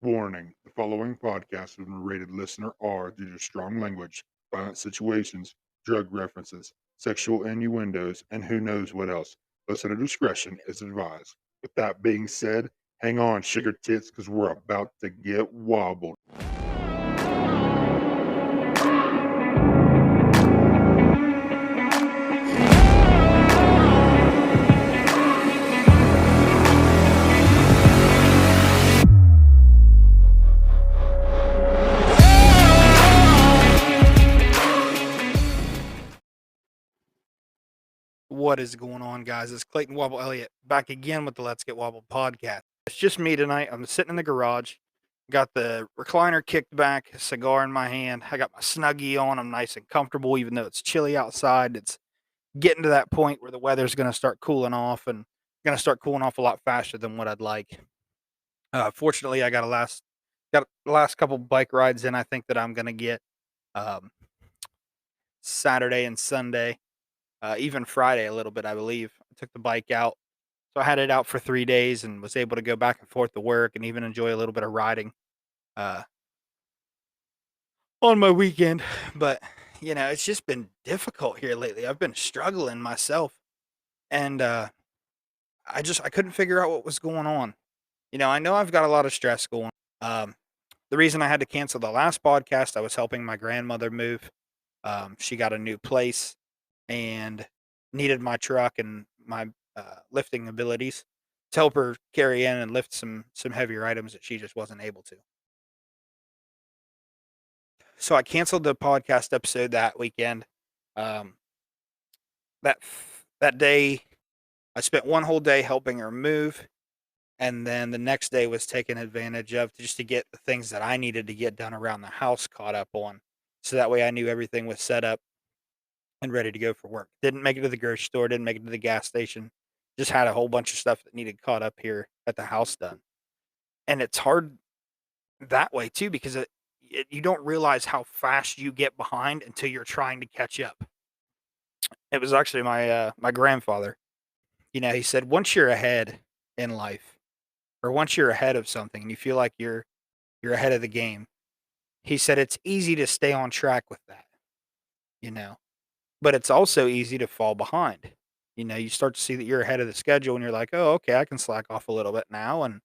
Warning: the following podcast has been rated listener R due to strong language, violent situations, drug references, sexual innuendos, and who knows what else. Listener discretion is advised. With that being said, hang on, sugar tits, because we're about to get wobbled. What is going on, guys? It's Clayton Wobble Elliott back again with the Let's Get Wobbled podcast. It's just me tonight. I'm sitting in the garage, got the recliner kicked back, a cigar in my hand. I got my Snuggie on. I'm nice and comfortable, even though it's chilly outside. It's getting to that point where the weather's going to start cooling off and going to start cooling off a lot faster than what I'd like. Fortunately, I got the last couple bike rides in. I think that I'm going to get um, Saturday and Sunday. Even Friday a little bit, I believe. I took the bike out. So I had it out for 3 days and was able to go back and forth to work and even enjoy a little bit of riding uh, on my weekend. But, it's just been difficult here lately. I've been struggling myself and I couldn't figure out what was going on. I know I've got a lot of stress going. Um, the reason I had to cancel the last podcast, I was helping my grandmother move. She got a new place and needed my truck and my lifting abilities to help her carry in and lift some heavier items that she just wasn't able to. So I canceled the podcast episode that weekend. Um, that day, I spent one whole day helping her move, and then the next day was taken advantage of just to get the things that I needed to get done around the house caught up on, so that way I knew everything was set up and ready to go for work. Didn't make it to the grocery store, didn't make it to the gas station. Just had a whole bunch of stuff that needed caught up here at the house done. And it's hard that way too because you don't realize how fast you get behind until you're trying to catch up. It was actually my grandfather. He said once you're ahead in life or once you're ahead of something and you feel like you're ahead of the game, he said it's easy to stay on track with that, you know. But it's also easy to fall behind. You start to see that you're ahead of the schedule and you're like, "Oh, okay, I can slack off a little bit now and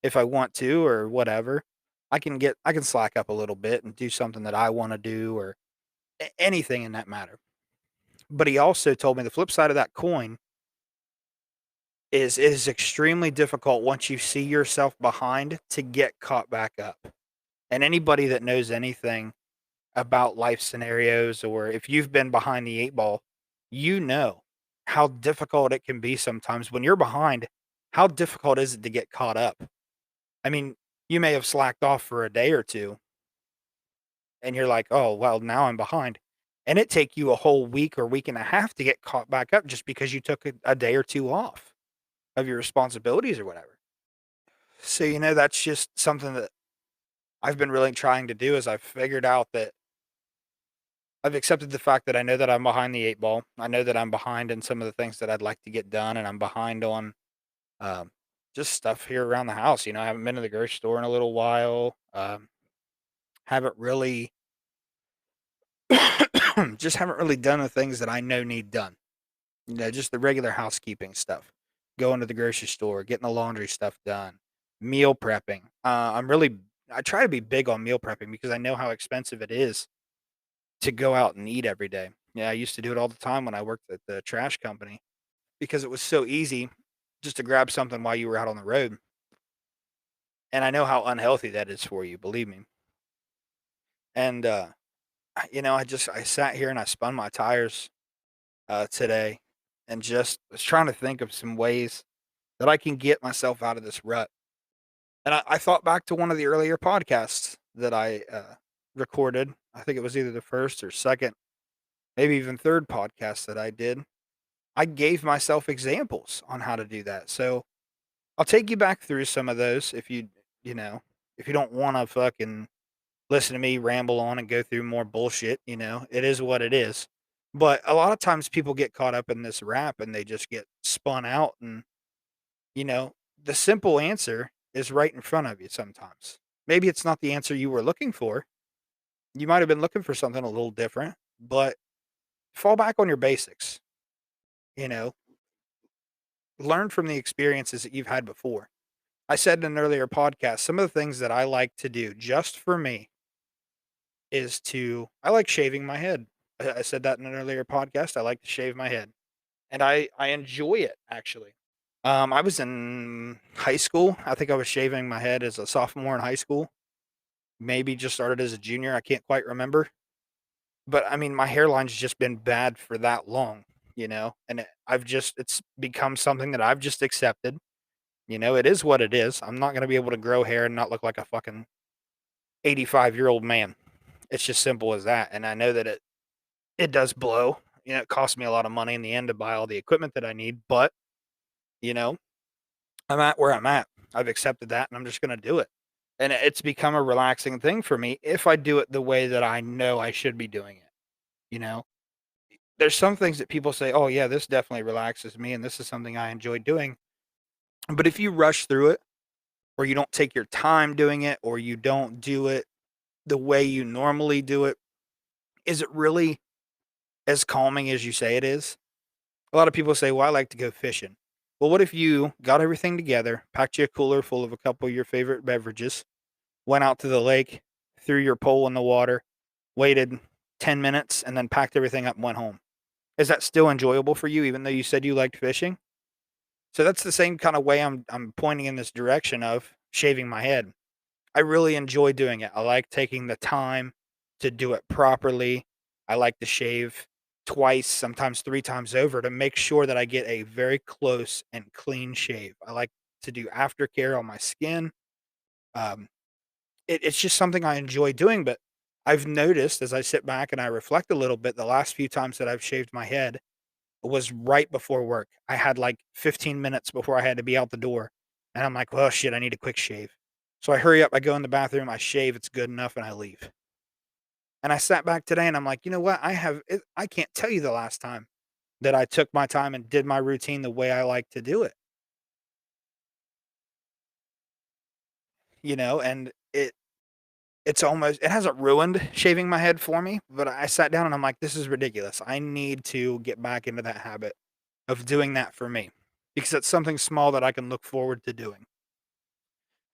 if I want to or whatever, I can slack up a little bit and do something that I want to do or anything in that matter." But he also told me the flip side of that coin is it is extremely difficult once you see yourself behind to get caught back up. And anybody that knows anything about life scenarios or if you've been behind the 8 ball, you know how difficult it can be sometimes when you're behind. How difficult is it to get caught up? I mean, you may have slacked off for a day or two and you're like, "Oh, well, now I'm behind." And it take you a whole week or week and a half to get caught back up just because you took a day or 2 off of your responsibilities or whatever. So, that's just something that I've been really trying to do is I've figured out that I've accepted the fact that I know that I'm behind the 8 ball. I know that I'm behind in some of the things that I'd like to get done, and I'm behind on um, just stuff here around the house. I haven't been to the grocery store in a little while. Haven't really, just haven't really done the things that I know need done. Just the regular housekeeping stuff. Going to the grocery store, getting the laundry stuff done, meal prepping. I try to be big on meal prepping because I know how expensive it is to go out and eat every day. Yeah, I used to do it all the time when I worked at the trash company because it was so easy just to grab something while you were out on the road. And I know how unhealthy that is for you, believe me. And I sat here and I spun my tires today and just was trying to think of some ways that I can get myself out of this rut. And I thought back to one of the earlier podcasts that I recorded. I think it was either the first or second, maybe even third podcast that I did. I gave myself examples on how to do that. So I'll take you back through some of those you know, if you don't want to fucking listen to me ramble on and go through more bullshit, it is what it is. But a lot of times people get caught up in this rap and they just get spun out. And, the simple answer is right in front of you sometimes. Maybe it's not the answer you were looking for. You might have been looking for something a little different, but fall back on your basics. You know, learn from the experiences that you've had before. I said in an earlier podcast, some of the things that I like to do just for me is I like shaving my head. I said that in an earlier podcast. I like to shave my head, and I enjoy it actually. I was in high school. I think I was shaving my head as a sophomore in high school. Maybe just started as a junior. I can't quite remember. But I mean, my hairline's just been bad for that long, and it's become something that I've just accepted. It is what it is. I'm not going to be able to grow hair and not look like a fucking 85-year-old man. It's just simple as that. And I know that it does blow. It costs me a lot of money in the end to buy all the equipment that I need, but you know, I'm at where I'm at. I've accepted that and I'm just going to do it. And it's become a relaxing thing for me if I do it the way that I know I should be doing it. You know, there's some things that people say, "Oh yeah, this definitely relaxes me and this is something I enjoy doing." But if you rush through it or you don't take your time doing it or you don't do it the way you normally do it, is it really as calming as you say it is? A lot of people say, "Well, I like to go fishing." Well, what if you got everything together, packed you a cooler full of a couple of your favorite beverages, went out to the lake, threw your pole in the water, waited 10 minutes, and then packed everything up and went home? Is that still enjoyable for you, even though you said you liked fishing? So that's the same kind of way I'm pointing in this direction of shaving my head. I really enjoy doing it. I like taking the time to do it properly. I like to shave twice, sometimes 3 times over to make sure that I get a very close and clean shave. I like to do aftercare on my skin. Um, it's just something I enjoy doing, but I've noticed as I sit back and I reflect a little bit, the last few times that I've shaved my head was right before work. I had like 15 minutes before I had to be out the door. And I'm like, well, shit, I need a quick shave. So I hurry up, I go in the bathroom, I shave, it's good enough, and I leave. And I sat back today and I'm like, you know what? I can't tell you the last time that I took my time and did my routine the way I like to do it, and it hasn't ruined shaving my head for me, but I sat down and I'm like, this is ridiculous. I need to get back into that habit of doing that for me because it's something small that I can look forward to doing.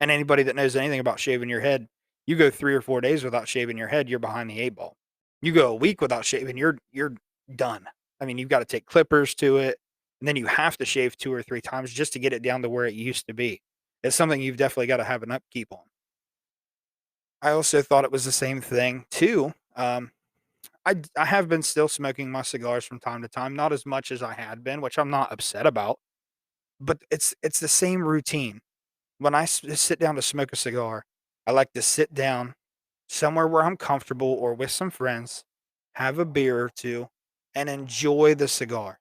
And anybody that knows anything about shaving your head, you go 3 or 4 days without shaving your head, you're behind the 8 ball. You go a week without shaving, you're done. I mean, you've got to take clippers to it, and then you have to shave 2 or 3 times just to get it down to where it used to be. It's something you've definitely got to have an upkeep on. I also thought it was the same thing too. I have been still smoking my cigars from time to time, not as much as I had been, which I'm not upset about, but it's the same routine. When sit down to smoke a cigar, I like to sit down somewhere where I'm comfortable or with some friends, have a beer or 2, and enjoy the cigar.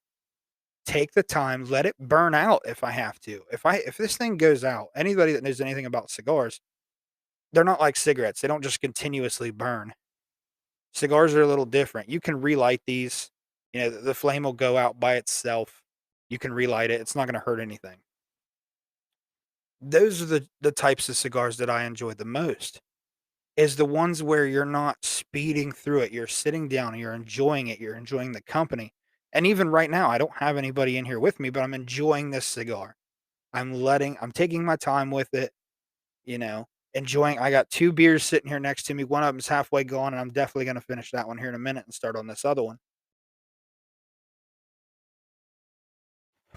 Take the time, let it burn out if I have to. If this thing goes out, anybody that knows anything about cigars, they're not like cigarettes. They don't just continuously burn. Cigars are a little different. You can relight these. The flame will go out by itself. You can relight it. It's not gonna hurt anything. Those are the types of cigars that I enjoy the most, is the ones where you're not speeding through it. You're sitting down, you're enjoying it, you're enjoying the company. And even right now, I don't have anybody in here with me, but I'm enjoying this cigar. I'm taking my time with it, you know, enjoying. I got 2 beers sitting here next to me. One of them's halfway gone, and I'm definitely gonna finish that one here in a minute and start on this other one.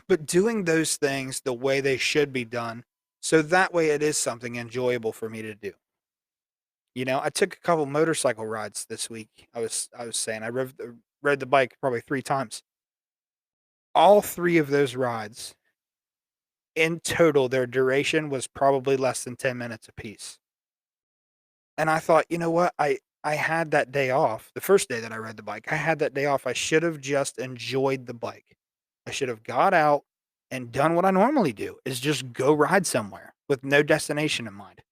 But doing those things the way they should be done, so that way it is something enjoyable for me to do. I took a couple motorcycle rides this week. I was saying rode the bike probably 3 times. All 3 of those rides, in total, their duration was probably less than 10 minutes apiece. And I thought, "You know what? I had that day off, the first day that I rode the bike. I had that day off. I should have just enjoyed the bike. I should have got out and done what I normally do, is just go ride somewhere with no destination in mind.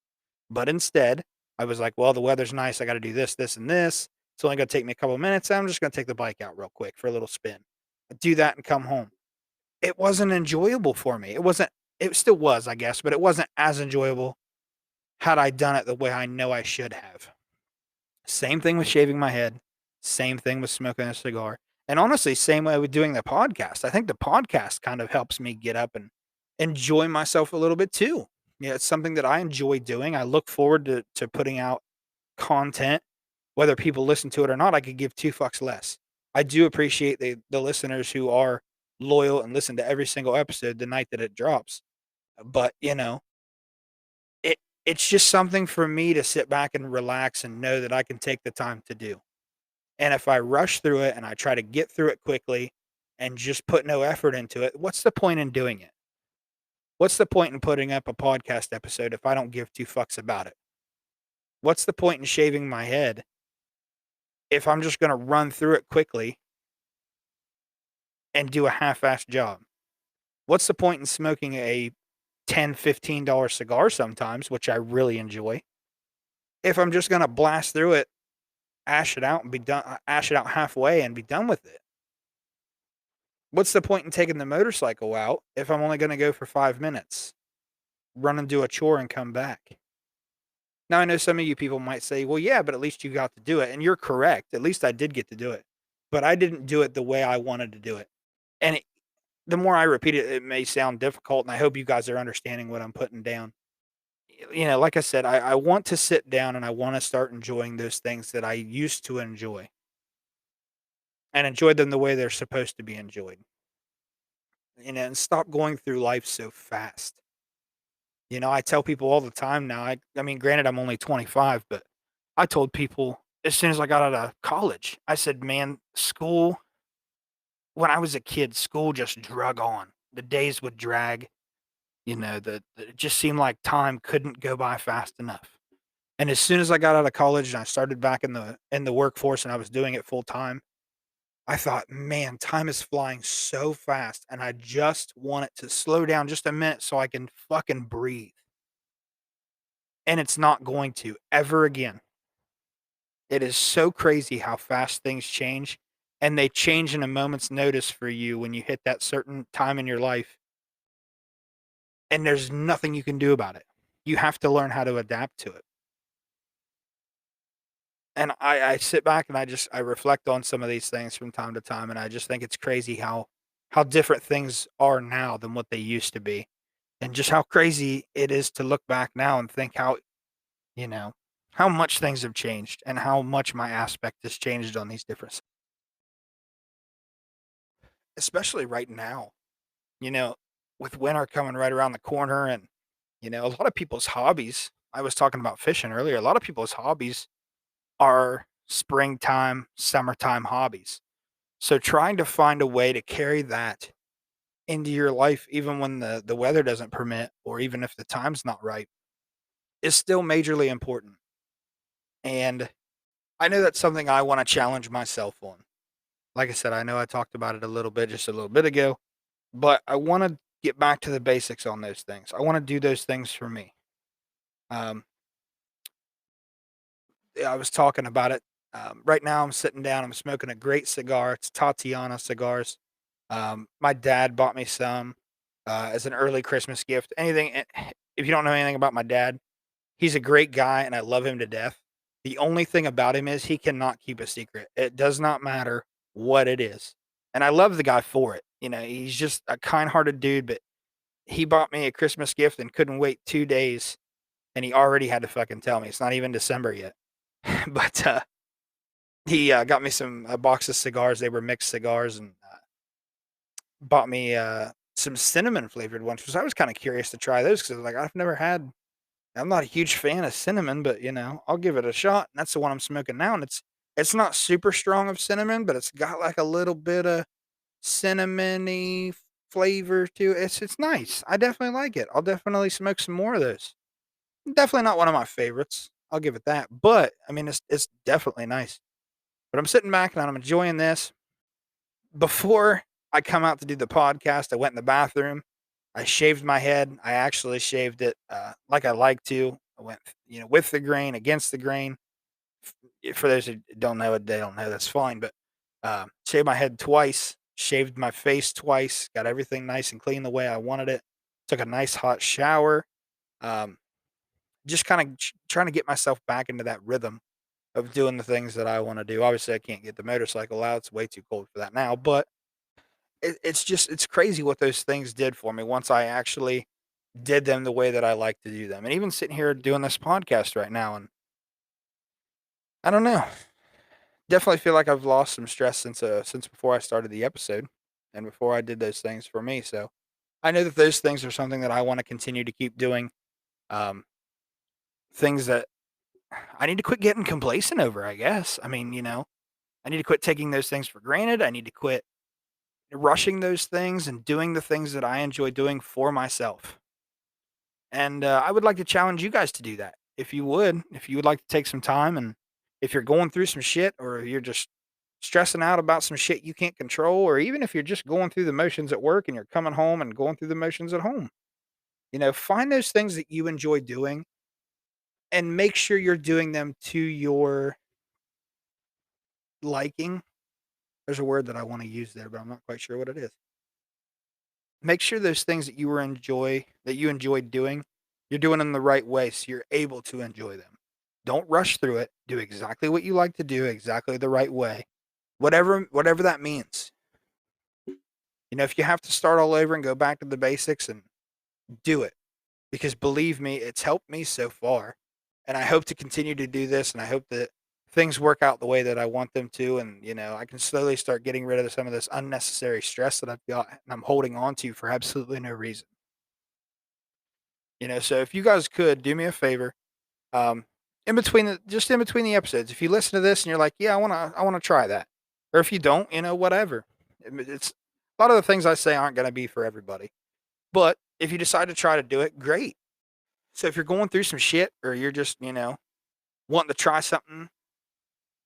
But instead, I was like, well, the weather's nice. I got to do this, this, and this. It's only going to take me a couple of minutes. I'm just going to take the bike out real quick for a little spin. I do that and come home. It wasn't enjoyable for me. It still was, I guess, but it wasn't as enjoyable had I done it the way I know I should have. Same thing with shaving my head. Same thing with smoking a cigar. And honestly, same way with doing the podcast. I think the podcast kind of helps me get up and enjoy myself a little bit too. Yeah, it's something that I enjoy doing. I look forward to putting out content. Whether people listen to it or not, I could give two fucks less. I do appreciate the listeners who are loyal and listen to every single episode the night that it drops. But, it's just something for me to sit back and relax and know that I can take the time to do. And if I rush through it and I try to get through it quickly and just put no effort into it, what's the point in doing it? What's the point in putting up a podcast episode if I don't give two fucks about it? What's the point in shaving my head if I'm just going to run through it quickly and do a half-assed job? What's the point in smoking a $10, $15 cigar sometimes, which I really enjoy, if I'm just going to blast through it, ash it out and be done, ash it out halfway and be done with it? What's the point in taking the motorcycle out if I'm only going to go for 5 minutes, run and do a chore and come back? Now, I know some of you people might say, well, yeah, but at least you got to do it. And you're correct. At least I did get to do it. But I didn't do it the way I wanted to do it. And the more I repeat it, it may sound difficult. And I hope you guys are understanding what I'm putting down. Like I said, I want to sit down and I want to start enjoying those things that I used to enjoy and enjoy them the way they're supposed to be enjoyed. And stop going through life so fast. I tell people all the time now. I mean, granted, I'm only 25, but I told people as soon as I got out of college, I said, man, school, when I was a kid, school just drug on. The days would drag, it just seemed like time couldn't go by fast enough. And as soon as I got out of college and I started back in the workforce and I was doing it full time, I thought, man, time is flying so fast and I just want it to slow down just a minute so I can fucking breathe. And it's not going to ever again. It is so crazy how fast things change, and they change in a moment's notice for you when you hit that certain time in your life, and there's nothing you can do about it. You have to learn how to adapt to it. And I sit back and I reflect on some of these things from time to time, and I just think it's crazy how different things are now than what they used to be, and just how crazy it is to look back now and think you know, how much things have changed and how much my aspect has changed on these different, especially right now, you know, with winter coming right around the corner and, a lot of people's hobbies. I was talking about fishing earlier. A lot of people's hobbies are springtime, summertime hobbies. So trying to find a way to carry that into your life, even when the weather doesn't permit, or even if the time's not right, is still majorly important. And I know that's something I want to challenge myself on. Like I said, I know I talked about it a little bit just a little bit ago, but I want to get back to the basics on those things. I want to do those things for me. Um, I was talking about it. Right now, I'm sitting down. I'm smoking a great cigar. It's Tatiana cigars. My dad bought me some as an early Christmas gift. If you don't know anything about my dad, he's a great guy and I love him to death. The only thing about him is he cannot keep a secret. It does not matter what it is. And I love the guy for it. He's just a kind-hearted dude, but he bought me a Christmas gift and couldn't wait 2 days and he already had to fucking tell me. It's not even December yet. But he got me a box of cigars. They were mixed cigars and bought me some cinnamon flavored ones because I was kind of curious to try those because I was like, I'm not a huge fan of cinnamon, but I'll give it a shot. And that's the one I'm smoking now. And it's not super strong of cinnamon, but it's got like a little bit of cinnamony flavor to it. It's nice. I definitely like it. I'll definitely smoke some more of those. Definitely not one of my favorites. I'll give it that. But I mean, it's definitely nice. But I'm sitting back and I'm enjoying this. Before I come out to do the podcast, I went in the bathroom. I shaved my head. I actually shaved it like I like to. I went, with the grain, against the grain. For those who don't know it, they don't know. That's fine. But shaved my head twice, shaved my face twice, got everything nice and clean the way I wanted it. Took a nice hot shower. Um, just kind of trying to get myself back into that rhythm of doing the things that I want to do. Obviously, I can't get the motorcycle out; it's way too cold for that now. But it's crazy what those things did for me once I actually did them the way that I like to do them. And even sitting here doing this podcast right now, and I don't know, definitely feel like I've lost some stress since before I started the episode and before I did those things for me. So I know that those things are something that I want to continue to keep doing. Um, things that I need to quit getting complacent over, I guess. I mean, I need to quit taking those things for granted. I need to quit rushing those things and doing the things that I enjoy doing for myself. And I would like to challenge you guys to do that. If you would like to take some time, and if you're going through some shit, or you're just stressing out about some shit you can't control, or even if you're just going through the motions at work and you're coming home and going through the motions at home, find those things that you enjoy doing and make sure you're doing them to your liking. There's a word that I want to use there, but I'm not quite sure what it is. Make sure those things that you enjoy doing, you're doing them the right way so you're able to enjoy them. Don't rush through it. Do exactly what you like to do, exactly the right way. Whatever that means. If you have to start all over and go back to the basics, and do it, because believe me, it's helped me so far. And I hope to continue to do this, and I hope that things work out the way that I want them to, and I can slowly start getting rid of some of this unnecessary stress that I've got and I'm holding on to for absolutely no reason. So if you guys could do me a favor, um, in between the episodes, if you listen to this and you're like, yeah, I wanna try that. Or if you don't, whatever. It's a lot of the things I say aren't gonna be for everybody. But if you decide to try to do it, great. So if you're going through some shit, or you're just, wanting to try something,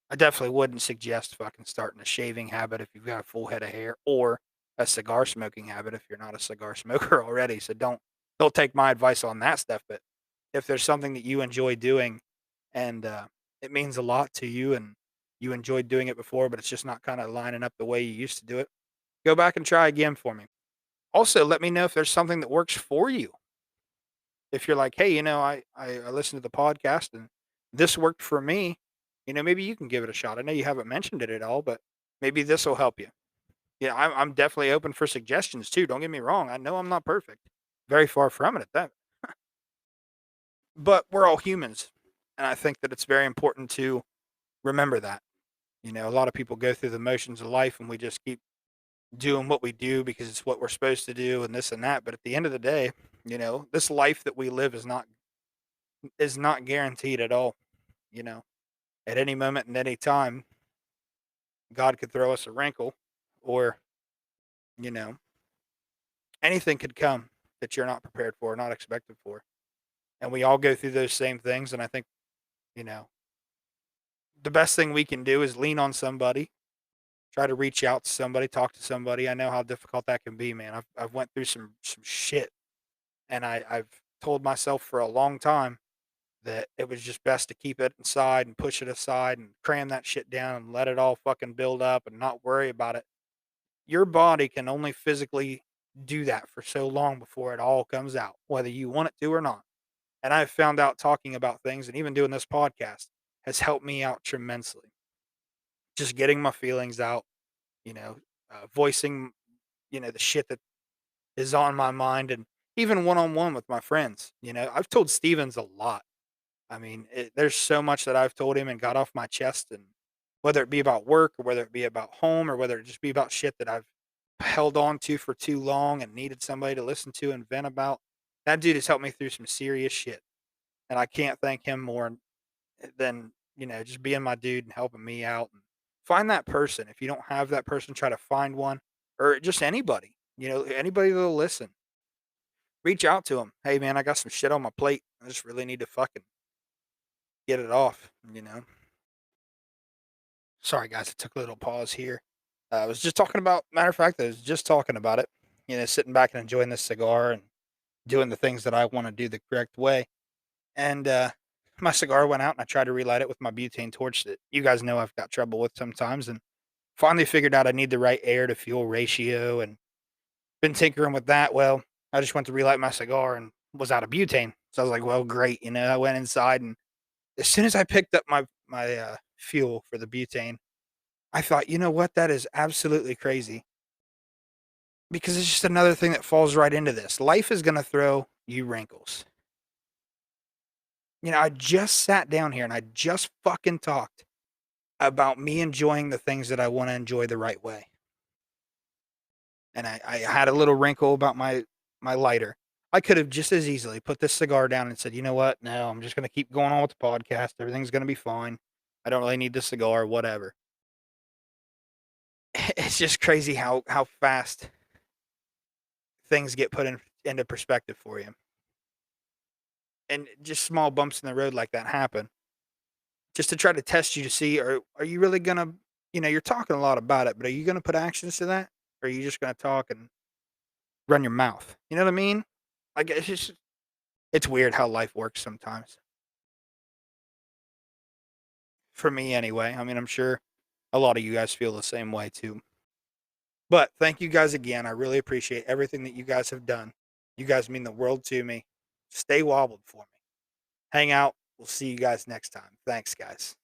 I definitely wouldn't suggest fucking starting a shaving habit if you've got a full head of hair, or a cigar smoking habit if you're not a cigar smoker already. So don't take my advice on that stuff. But if there's something that you enjoy doing, and it means a lot to you, and you enjoyed doing it before, but it's just not kind of lining up the way you used to do it, go back and try again for me. Also, let me know if there's something that works for you. If you're like, hey, I listened to the podcast and this worked for me, maybe you can give it a shot. I know you haven't mentioned it at all, but maybe this will help you. Yeah, I'm definitely open for suggestions too. Don't get me wrong. I know I'm not perfect. Very far from it at that. But we're all humans. And I think that it's very important to remember that. A lot of people go through the motions of life, and we just keep doing what we do because it's what we're supposed to do and this and that. But at the end of the day, this life that we live is not guaranteed at all. You know, at any moment and any time, God could throw us a wrinkle, or you know, anything could come that you're not prepared for, not expected for. And we all go through those same things. And I think, you know, the best thing we can do is lean on somebody, try to reach out to somebody, talk to somebody. I know how difficult that can be, man. I've went through some shit, and I've told myself for a long time that it was just best to keep it inside and push it aside and cram that shit down and let it all fucking build up and not worry about it. Your body can only physically do that for so long before it all comes out, whether you want it to or not. And I've found out talking about things and even doing this podcast has helped me out tremendously. Just getting my feelings out, you know, voicing, the shit that is on my mind, and even one on one with my friends. I've told Stevens a lot. I mean, there's so much that I've told him and got off my chest, and whether it be about work, or whether it be about home, or whether it just be about shit that I've held on to for too long and needed somebody to listen to and vent about. That dude has helped me through some serious shit. And I can't thank him more than, just being my dude and helping me out. And find that person. If you don't have that person, try to find one, or just anybody, anybody that'll listen. Reach out to them. Hey, man, I got some shit on my plate. I just really need to fucking get it off. Sorry, guys. I took a little pause here. I was just talking about, matter of fact, I was just talking about it, sitting back and enjoying this cigar and doing the things that I want to do the correct way. And my cigar went out, and I tried to relight it with my butane torch that you guys know I've got trouble with sometimes. And finally figured out I need the right air to fuel ratio, and been tinkering with that. Well, I just went to relight my cigar and was out of butane. So I was like, well, great. I went inside, and as soon as I picked up my fuel for the butane, I thought, you know what? That is absolutely crazy because it's just another thing that falls right into this. Life is going to throw you wrinkles. I just sat down here and I just fucking talked about me enjoying the things that I want to enjoy the right way. And I had a little wrinkle about my lighter. I could have just as easily put this cigar down and said, you know what? No, I'm just going to keep going on with the podcast. Everything's going to be fine. I don't really need the cigar, whatever. It's just crazy how fast things get put into perspective for you. And just small bumps in the road like that happen just to try to test you to see are you really going to, you're talking a lot about it, but are you going to put actions to that? Or are you just going to talk and run your mouth? You know what I mean? Like it's weird how life works sometimes. For me anyway. I mean, I'm sure a lot of you guys feel the same way too. But thank you guys again. I really appreciate everything that you guys have done. You guys mean the world to me. Stay wobbled for me. Hang out. We'll see you guys next time. Thanks, guys.